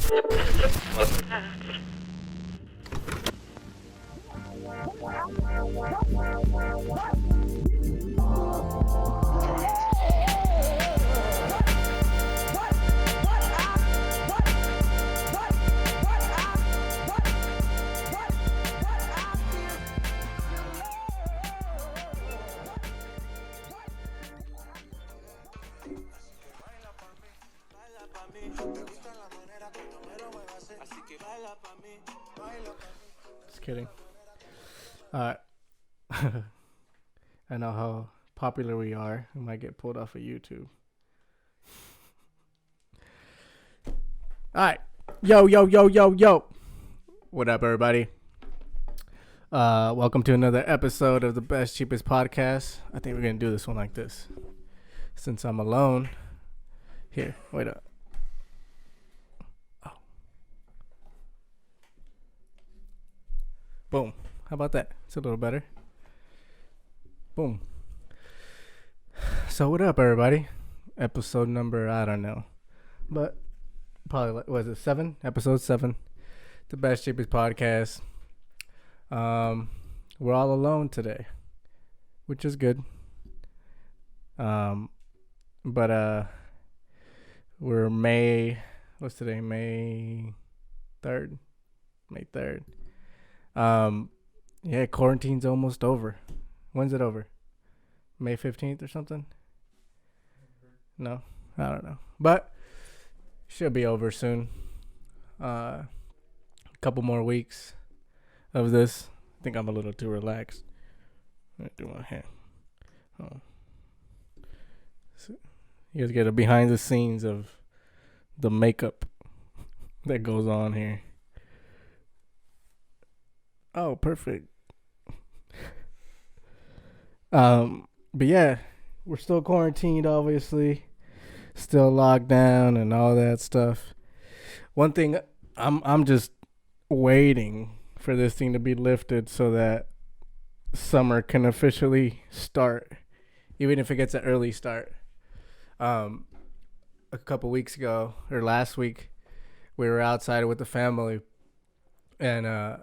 Just kidding. Uh, I know how popular we are. We might get pulled off of YouTube. All right. Yo, yo, yo, yo, yo. What up, everybody? Welcome to another episode of the Best Cheapest Podcast. I think we're going to do this one like this. Since I'm alone. Here, wait up. Oh. Boom. How about that? It's a little better. Boom. So what up, everybody? Episode number, I don't know. But probably, was it 7? Episode 7. The Best Cheapest Podcast. We're all alone today, which is good. But we're what's today? May 3rd. May 3rd. Yeah, quarantine's almost over. When's it over? May 15th or something? No, I don't know. But should be over soon. A couple more weeks of this. I think I'm a little too relaxed. Let me do my hair. Oh. So you guys get a behind the scenes of the makeup that goes on here. Oh, perfect. But yeah, we're still quarantined, obviously. Still locked down and all that stuff. One thing, I'm just waiting for this thing to be lifted so that summer can officially start, even if it gets an early start. A couple weeks ago, or last week, we were outside with the family, and I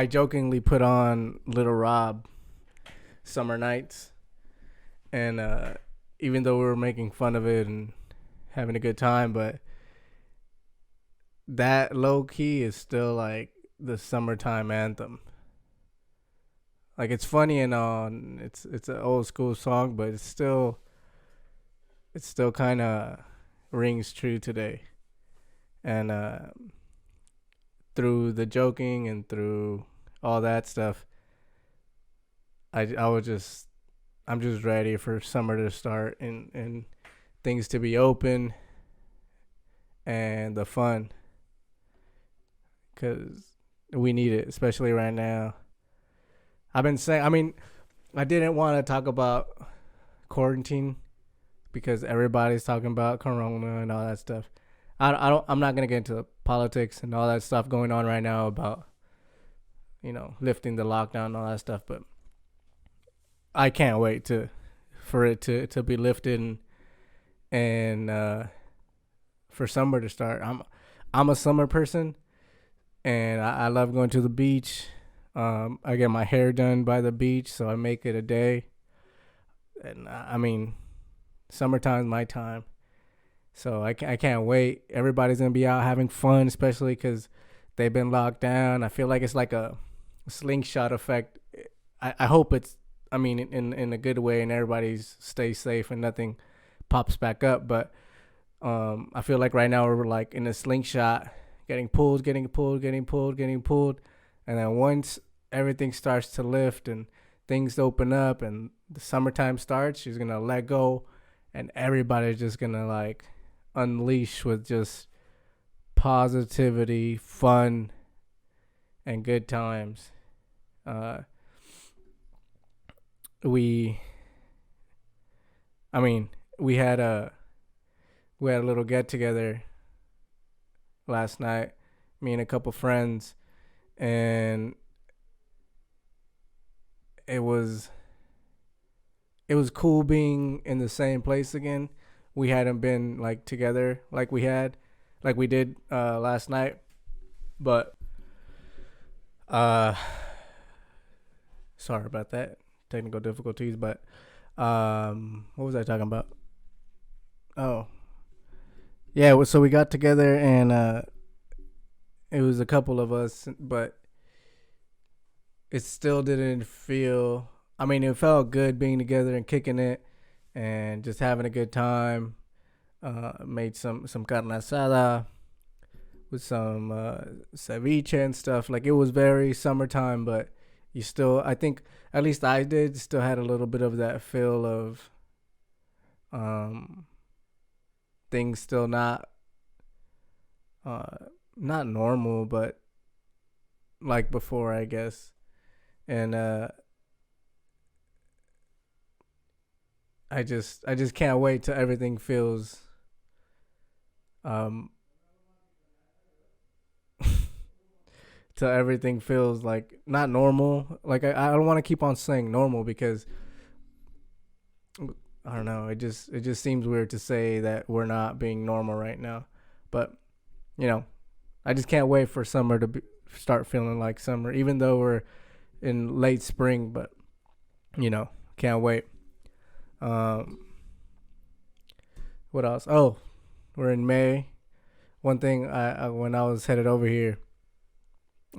jokingly put on Little Rob Summer Nights, and even though we were making fun of it and having a good time, but that low key is still like the summertime anthem. Like, it's funny and all, and it's an old school song, but it still kind of rings true today. And through the joking and through all that stuff, I'm just ready for summer to start and things to be open and the fun, because we need it, especially right now. I didn't want to talk about quarantine because everybody's talking about corona and all that stuff. I'm not gonna get into politics and all that stuff going on right now about, lifting the lockdown and all that stuff, but I can't wait for it to be lifted and for summer to start. I'm a summer person, and I love going to the beach. I get my hair done by the beach, so I make it a day. And summertime's my time, so I can't wait. Everybody's gonna be out having fun, especially because they've been locked down. I feel like it's like a slingshot effect. I hope it's, in a good way, and everybody's stays safe and nothing pops back up. But I feel like right now we're like in a slingshot, getting pulled, and then once everything starts to lift and things open up and the summertime starts, she's gonna let go, and everybody's just gonna like unleash with just positivity, fun, and good times. We had a little get together last night, me and a couple friends, and it was cool being in the same place again. We hadn't been like together like we had like we did last night. But uh, sorry about that, technical difficulties. But what was I talking about? Oh, yeah. So we got together and it was a couple of us, but it still didn't feel. I mean, it felt good being together and kicking it and just having a good time. Made some carne asada with some ceviche and stuff. Like it was very summertime, but you still, I think, at least I did, still had a little bit of that feel of um, things still uh, not normal, but like before, I guess. And I just can't wait till everything feels um till everything feels like not normal. Like I don't want to keep on saying normal because I don't know. It just seems weird to say that we're not being normal right now, but you know, I just can't wait for summer to start feeling like summer, even though we're in late spring. But can't wait. Um, what else? Oh, we're in May. One thing, I when I was headed over here,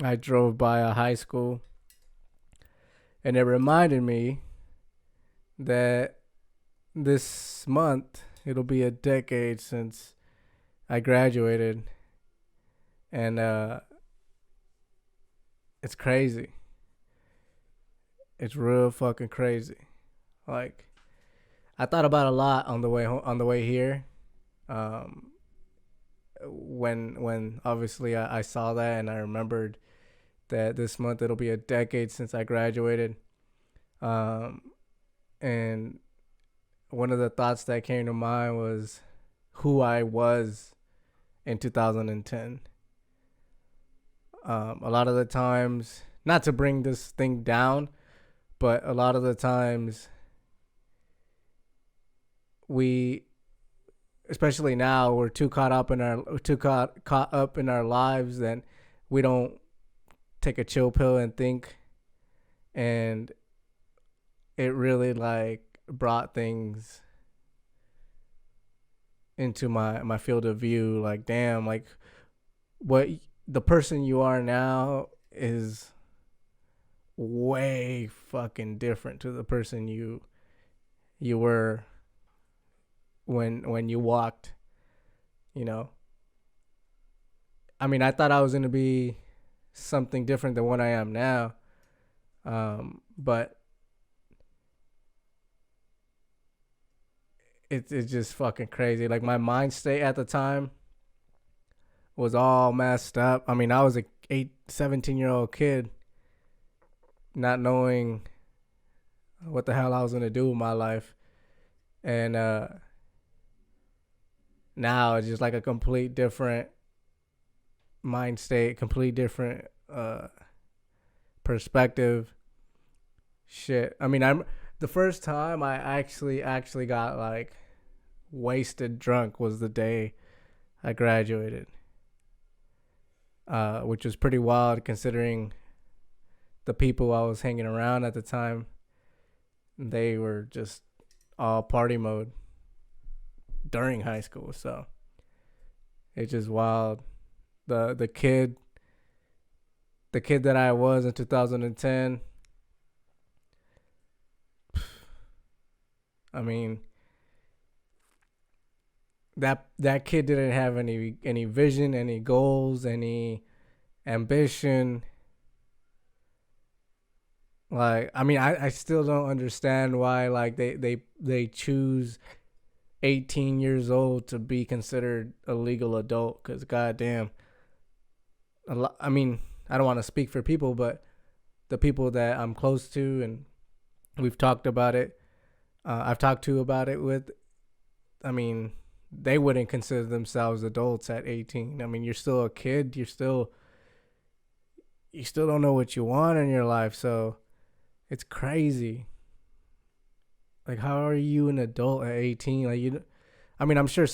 I drove by a high school, and it reminded me that this month it'll be a decade since I graduated, and it's crazy. It's real fucking crazy. Like I thought about a lot on the way here. Um, when obviously I saw that and I remembered that this month it'll be a decade since I graduated. Um, and one of the thoughts that came to mind was who I was in 2010. A lot of the times, not to bring this thing down, but a lot of the times we, especially now, we're too caught up in our lives that we don't take a chill pill and think. And it really like brought things into my field of view. Like damn, like what the person you are now is way fucking different to the person you were when you walked. You know, I mean, I thought I was gonna be something different than what I am now. But it's just fucking crazy. Like my mind state at the time was all messed up. I mean, I was a 17-year-old kid, not knowing what the hell I was gonna do with my life, and now it's just like a complete different mind state, complete different perspective. Shit. I mean, I'm the first time I actually got like wasted drunk was the day I graduated, which was pretty wild considering the people I was hanging around at the time. They were just all party mode during high school, so it's just wild. The kid, the kid that I was in 2010. I mean, that kid didn't have any vision, any goals, any ambition. Like, I mean, I still don't understand why like they choose 18 years old to be considered a legal adult. Cause goddamn, I mean, I don't want to speak for people, but the people that I'm close to and we've talked about it, I've talked to about it with. I mean, they wouldn't consider themselves adults at 18. I mean, you're still a kid. You still don't know what you want in your life, so it's crazy. Like, how are you an adult at 18? Like, I mean, I'm sure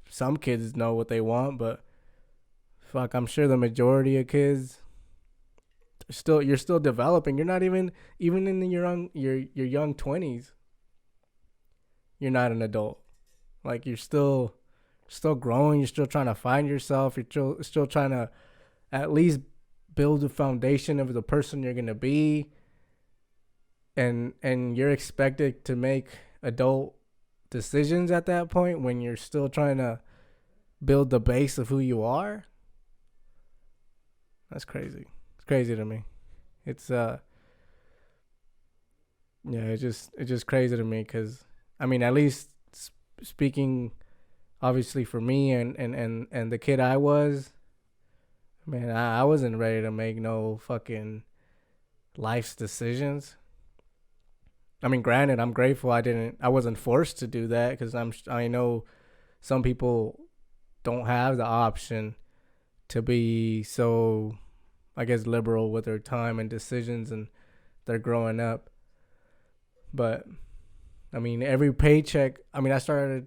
some kids know what they want, but fuck, I'm sure the majority of kids still you're still developing. You're not even in your young 20s. You're not an adult. Like you're still growing. You're still trying to find yourself. You're still trying to at least build a foundation of the person you're gonna be, and you're expected to make adult decisions at that point when you're still trying to build the base of who you are. That's crazy. It's crazy to me. It's yeah, it's just crazy to me because I mean, at least speaking obviously for me and the kid I was, man, I wasn't ready to make no fucking life's decisions. I mean, granted, I'm grateful I wasn't forced to do that because I know some people don't have the option to be so, I guess, liberal with their time and decisions, and they're growing up. But I mean, every paycheck. I mean, I started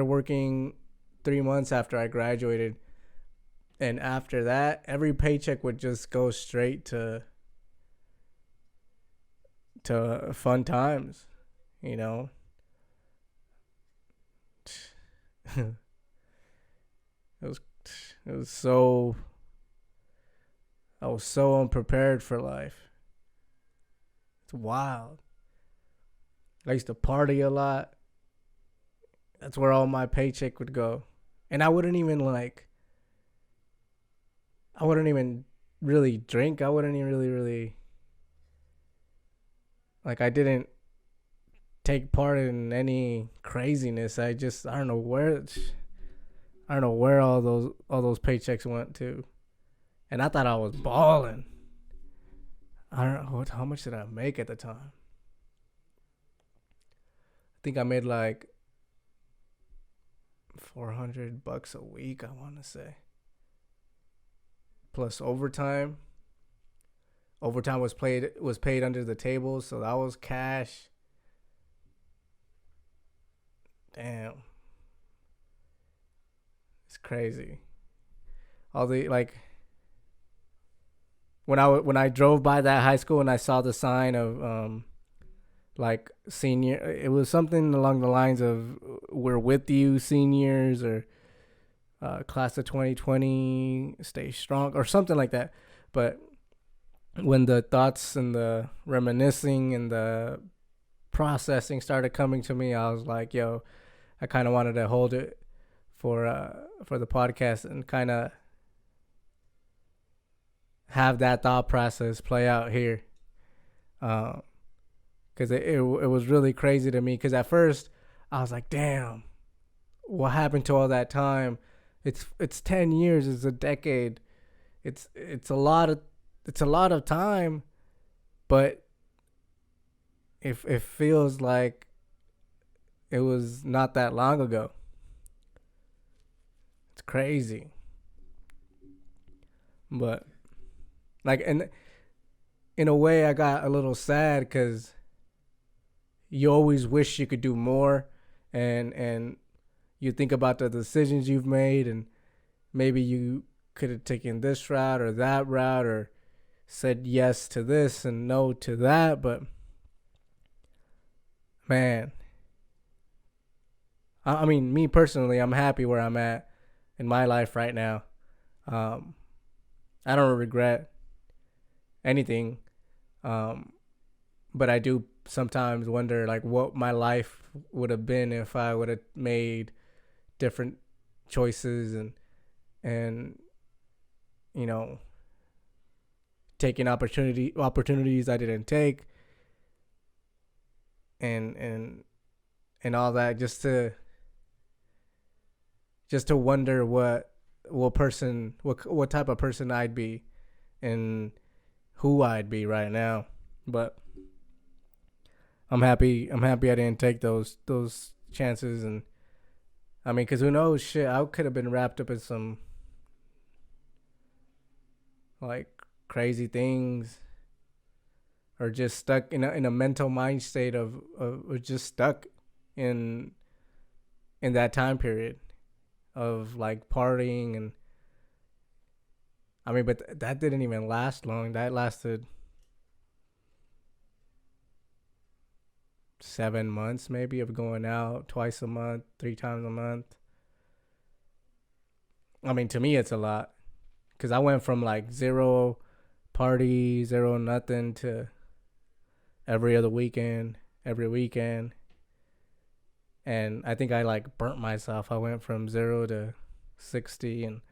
working 3 months after I graduated, and after that, every paycheck would just go straight to fun times, you know. it was it was so I was so unprepared for life. It's wild. I used to party a lot. That's where all my paycheck would go. And I wouldn't even really drink. I wouldn't even really like I didn't take part in any craziness. I don't know where all those paychecks went to. And I thought I was balling. I don't know how much did I make at the time. I think I made like $400 a week, I want to say. Plus overtime. Overtime was paid under the table, so that was cash. Damn, it's crazy. All the like when I drove by that high school and I saw the sign of like senior, it was something along the lines of "We're with you, seniors," or "Class of 2020, stay strong," or something like that. But when the thoughts and the reminiscing and the processing started coming to me, I was like, "Yo, I kind of wanted to hold it for the podcast and kind of have that thought process play out here." Because it was really crazy to me. Because at first I was like, "Damn, what happened to all that time?" It's 10 years. It's a decade. It's a lot of time, but it feels like it was not that long ago. It's crazy, but like, and in a way, I got a little sad because you always wish you could do more, and you think about the decisions you've made, and maybe you could have taken this route or that route, or said yes to this and no to that. But man, I mean, me personally, I'm happy where I'm at in my life right now. Um, I don't regret anything. Um, but I do sometimes wonder like what my life would have been if I would have made different choices, and you know, taking opportunities I didn't take, and all that, just to wonder what type of person I'd be, and who I'd be right now. But I'm happy I didn't take those chances. And I mean, cause who knows, shit, I could have been wrapped up in some like crazy things, or just stuck in a mental mind state of just stuck in in that time period of like partying. And I mean, but that didn't even last long. That lasted 7 months maybe of going out twice a month, 3 times a month. I mean, to me, it's a lot because I went from like zero party, zero nothing to every other weekend, every weekend. And I think I like burnt myself. I went from 0 to 60 and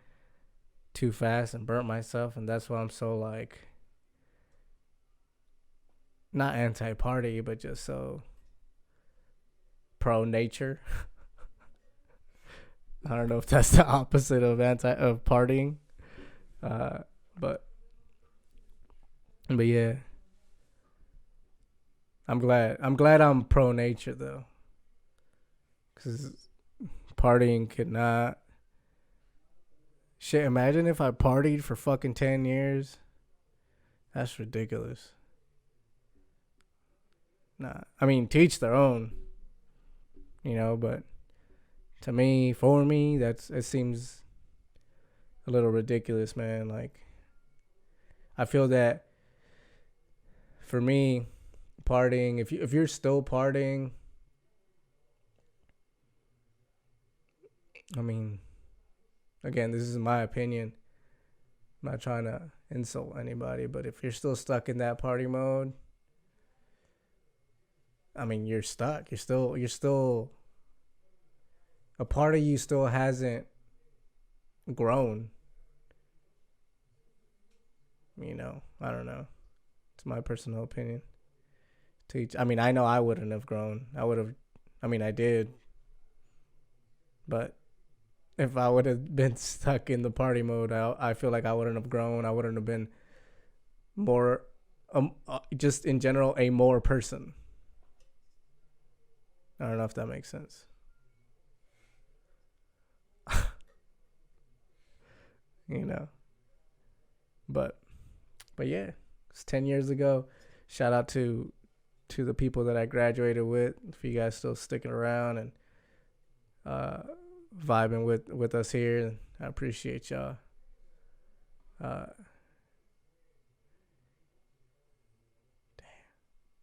too fast and burnt myself. And that's why I'm so like, not anti party, but just so pro nature. I don't know if that's the opposite of partying. Uh, but yeah, I'm glad. I'm pro nature though, because partying could not. Shit, imagine if I partied for fucking 10 years. That's ridiculous. Nah, I mean, teach their own, but to me, for me, it seems a little ridiculous, man. Like, I feel that for me, partying, if you're still partying, I mean, again, this is my opinion. I'm not trying to insult anybody, but if you're still stuck in that party mode, I mean, you're stuck. You're still a part of you still hasn't grown. I don't know. It's my personal opinion. I mean, I know I wouldn't have grown. I did. But if I would have been stuck in the party mode, I feel like I wouldn't have grown. I wouldn't have been more, just in general, a more person. I don't know if that makes sense. But yeah, it's 10 years ago. Shout out to the people that I graduated with. If you guys still sticking around and vibing with us here, I appreciate y'all. Damn,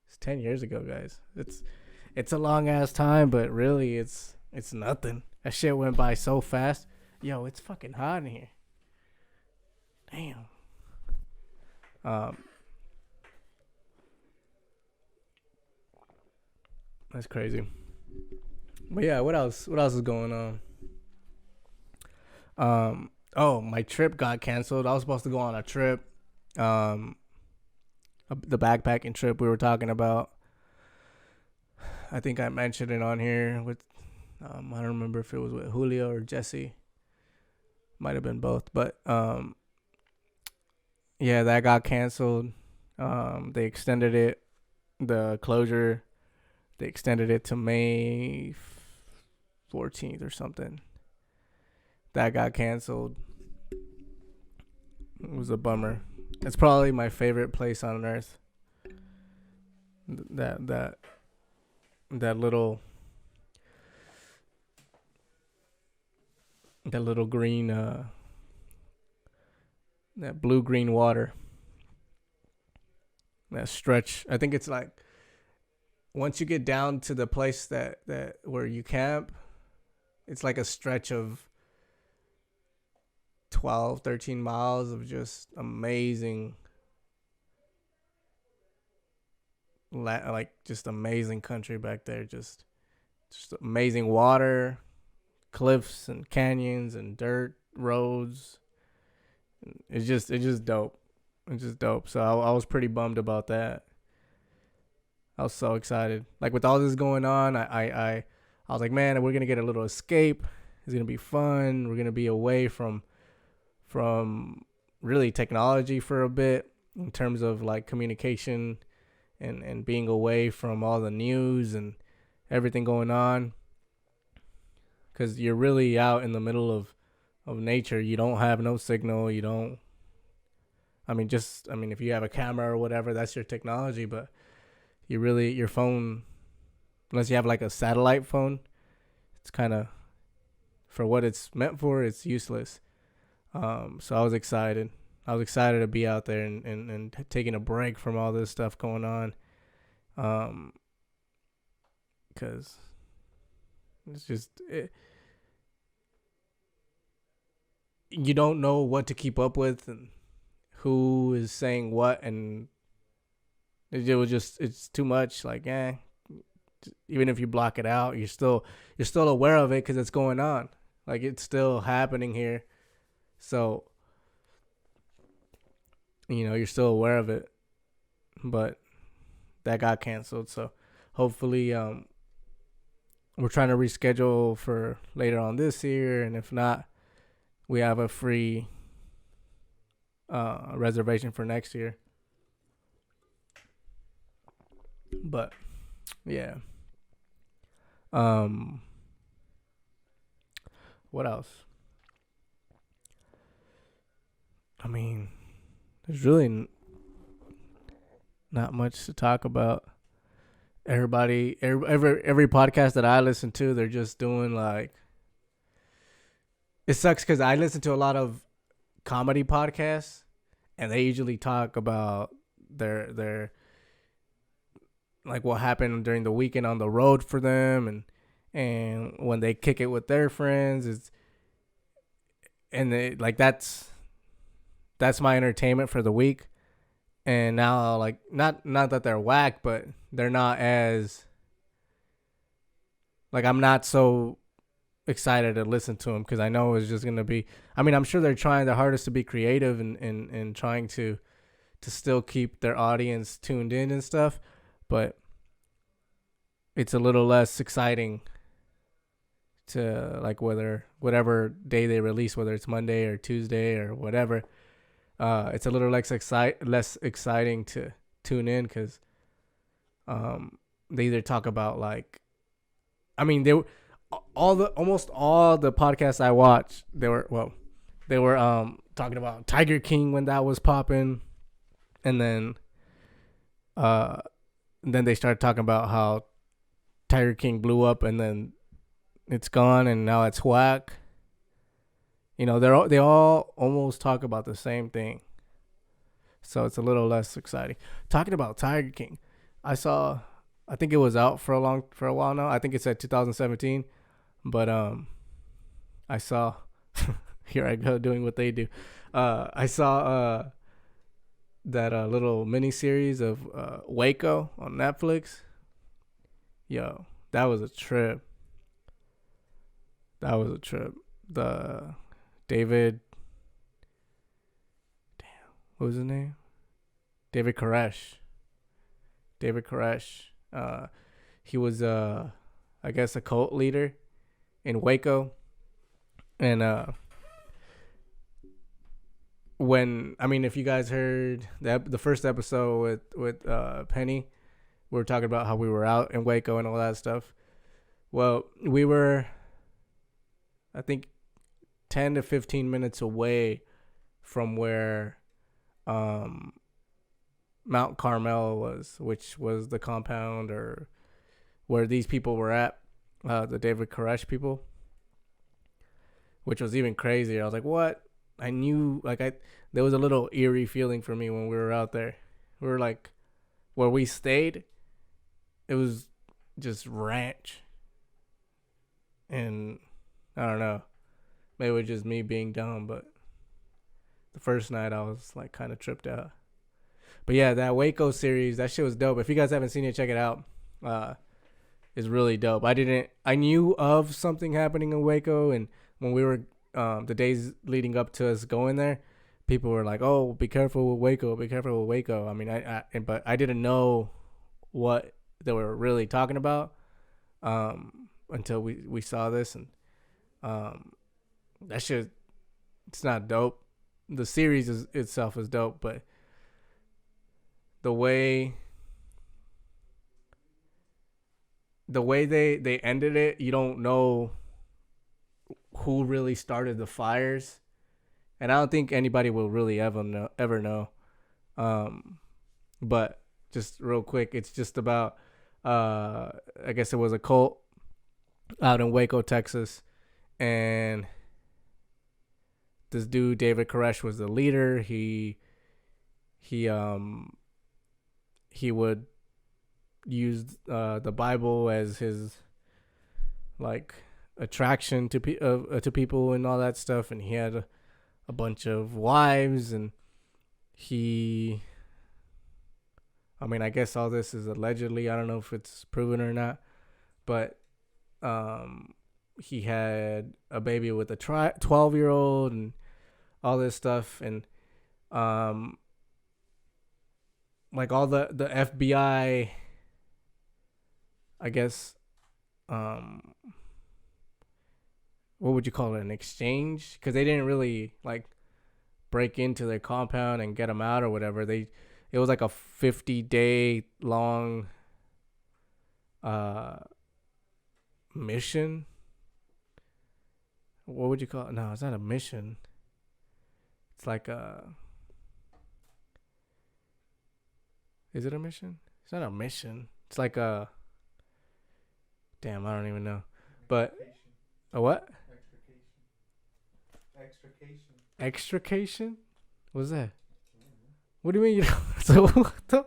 it's 10 years ago, guys. It's a long ass time, but really it's nothing. That shit went by so fast. Yo, it's fucking hot in here. Damn. That's crazy. But yeah, what else is going on? Oh, my trip got canceled. I was supposed to go on a trip. The backpacking trip we were talking about. I think I mentioned it on here with I don't remember if it was with Julio or Jesse. Might have been both, but yeah, that got canceled. They extended it, the closure. They extended it to May 14th or something. That got canceled. It was a bummer. It's probably my favorite place on earth. That little green that blue green water. That stretch. I think it's like once you get down to the place that where you camp, it's like a stretch of 12, 13 miles of just amazing, like just amazing country back there. Just amazing water, cliffs and canyons and dirt roads. It's just dope. It's just dope. So I was pretty bummed about that. I was so excited. Like with all this going on, I was like, man, we're gonna get a little escape. It's gonna be fun. We're gonna be away from really technology for a bit in terms of like communication and being away from all the news and everything going on. Because you're really out in the middle of nature. You don't have no signal. You don't. If you have a camera or whatever, that's your technology. But your phone, unless you have like a satellite phone, it's kind of for what it's meant for, it's useless. So I was excited. I was excited to be out there and taking a break from all this stuff going on. Because it's just you don't know what to keep up with and who is saying what, and it's too much. Like, even if you block it out, you're still aware of it because it's going on. Like, it's still happening here. So, you're still aware of it. But that got canceled. So hopefully, we're trying to reschedule for later on this year. And if not, we have a free reservation for next year. But yeah. What else? I mean, there's really not much to talk about. Every podcast that I listen to, they're just doing like. It sucks because I listen to a lot of comedy podcasts, and they usually talk about their like what happened during the weekend on the road for them, and when they kick it with their friends, that's my entertainment for the week. And now, like, not that they're whack, but they're not as, like, I'm not so excited to listen to them because I know it's just gonna be. I mean, I'm sure they're trying their hardest to be creative and trying to still keep their audience tuned in and stuff, but it's a little less exciting to, like, whatever day they release, whether it's Monday or Tuesday or whatever. It's a little less exciting to tune in because they either talk about, like, I mean, almost all the podcasts I watched, they were talking about Tiger King when that was popping, and then they started talking about how Tiger King blew up and then it's gone and now it's whack. They all almost talk about the same thing, so it's a little less exciting. Talking about Tiger King, I think it was out for a while now. I think it said 2017, but I saw here I go doing what they do. I saw that little mini series of Waco on Netflix. Yo, that was a trip. The David, what was his name? David Koresh. He was I guess a cult leader in Waco, and if you guys heard the first episode with Penny, we were talking about how we were out in Waco and all that stuff. Well, we were, I think, 10 to 15 minutes away from where Mount Carmel was, which was the compound or where these people were at, the David Koresh people, which was even crazier. I was like, what? I knew, there was a little eerie feeling for me when we were out there. We were like, where we stayed, it was just ranch. And I don't know, maybe it was just me being dumb, but the first night I was like kind of tripped out. But yeah, that Waco series, that shit was dope. If you guys haven't seen it, check it out. It's really dope. I knew of something happening in Waco, and when we were the days leading up to us going there, people were like, "Oh, be careful with Waco. Be careful with Waco." I mean, but I didn't know what they were really talking about until we saw this, and that shit, it's not dope. The series itself is dope, but the way they ended it, you don't know who really started the fires, and I don't think anybody will really ever know. But just real quick, it's just about I guess it was a cult out in Waco, Texas, and this dude David Koresh was the leader. He he would use the Bible as his like attraction to people and all that stuff, and he had a bunch of wives, and he, I mean, I guess all this is allegedly. I don't know if it's proven or not, but he had a baby with a 12-year-old and all this stuff, and like all the FBI, I guess, what would you call it, an exchange? Because they didn't really like break into their compound and get them out or whatever. It was like a 50-day long mission. What would you call it? No, it's not a mission. It's like is it a mission? It's not a mission. It's like a, damn, I don't even know. But a what? Extrication? What's that? What do you mean you don't? So what the?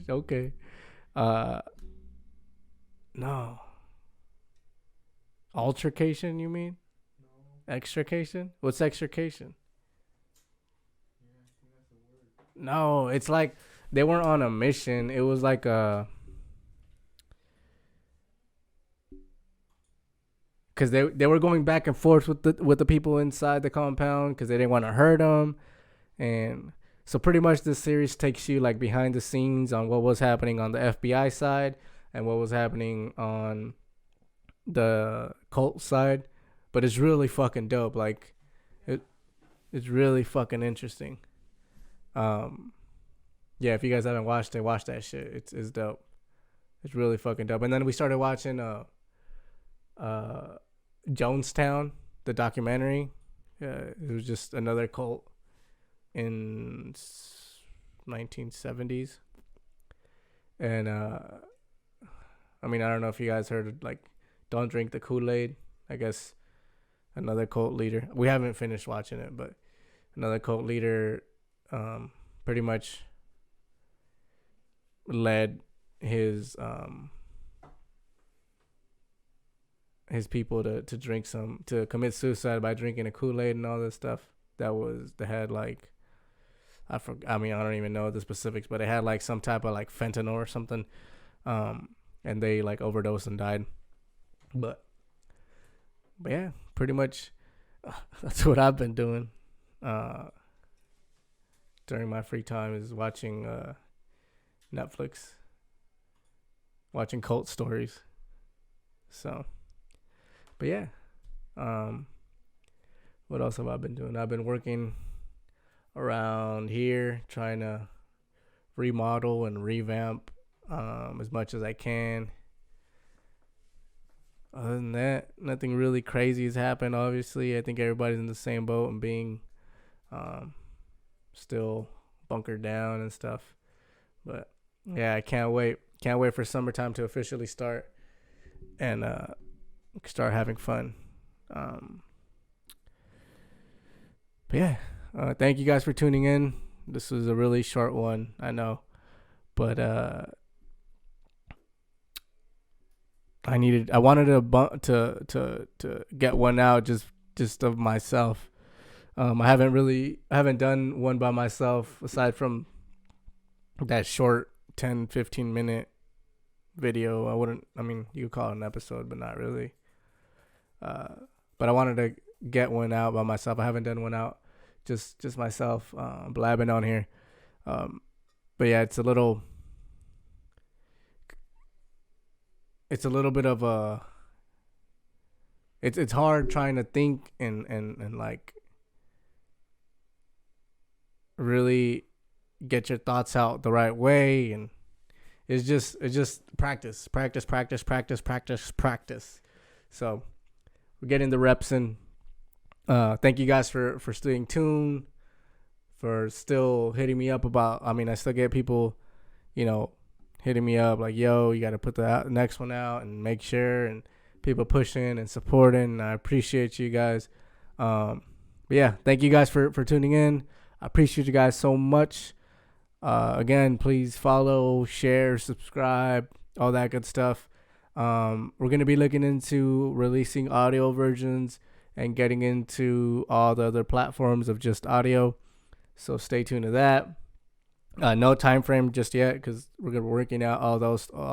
Okay. No. Altercation, you mean? No. Extrication? What's extrication? No, it's like they weren't on a mission. It was like because they were going back and forth with the people inside the compound because they didn't want to hurt them, and so pretty much this series takes you like behind the scenes on what was happening on the FBI side and what was happening on the cult side, but it's really fucking dope. Like it's really fucking interesting. Yeah, if you guys haven't watched it, watch that shit. It's dope. It's really fucking dope. And then we started watching Jonestown, the documentary. It was just another cult in 1970s. And I mean, I don't know if you guys heard of, like, Don't Drink the Kool-Aid. I guess another cult leader. We haven't finished watching it, but another cult leader pretty much led his people to drink to commit suicide by drinking a Kool-Aid and all this stuff. They had like, I mean, I don't even know the specifics, but it had like some type of like fentanyl or something, and they like overdosed and died. But yeah, pretty much that's what I've been doing during my free time, is watching Netflix, watching cult stories. So, but yeah, what else have I been doing? I've been working around here, trying to remodel and revamp as much as I can. Other than that, nothing really crazy has happened. Obviously, I think everybody's in the same boat and being still bunkered down and stuff. But yeah, I can't wait. Can't wait for summertime to officially start and start having fun. But yeah, thank you guys for tuning in. This was a really short one, I know, but I wanted to get one out just of myself. I haven't done one by myself aside from that short 10-15 minute video. I mean, you could call it an episode, but not really. But I wanted to get one out by myself. I haven't done one out just myself, blabbing on here. But yeah, it's a little bit of a, it's hard trying to think and like really get your thoughts out the right way, and it's just practice. So we're getting the reps in. Thank you guys for staying tuned, for still hitting me up about, I mean, I still get people, hitting me up like, yo, you got to put the next one out and make sure, and people pushing and supporting. I appreciate you guys. But yeah, thank you guys for tuning in. I appreciate you guys so much. Again, please follow, share, subscribe, all that good stuff. We're going to be looking into releasing audio versions and getting into all the other platforms of just audio. So stay tuned to that. No time frame just yet because we're working out all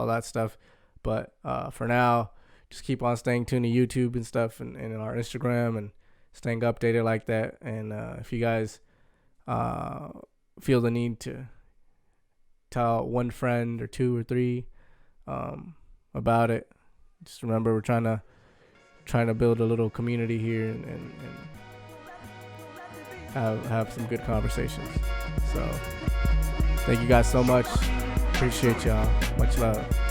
that stuff. But for now, just keep on staying tuned to YouTube and stuff and our Instagram and staying updated like that. And if you guys feel the need to tell one friend or two or three about it, just remember we're trying to build a little community here and have some good conversations. So thank you guys so much. Appreciate y'all. Much love.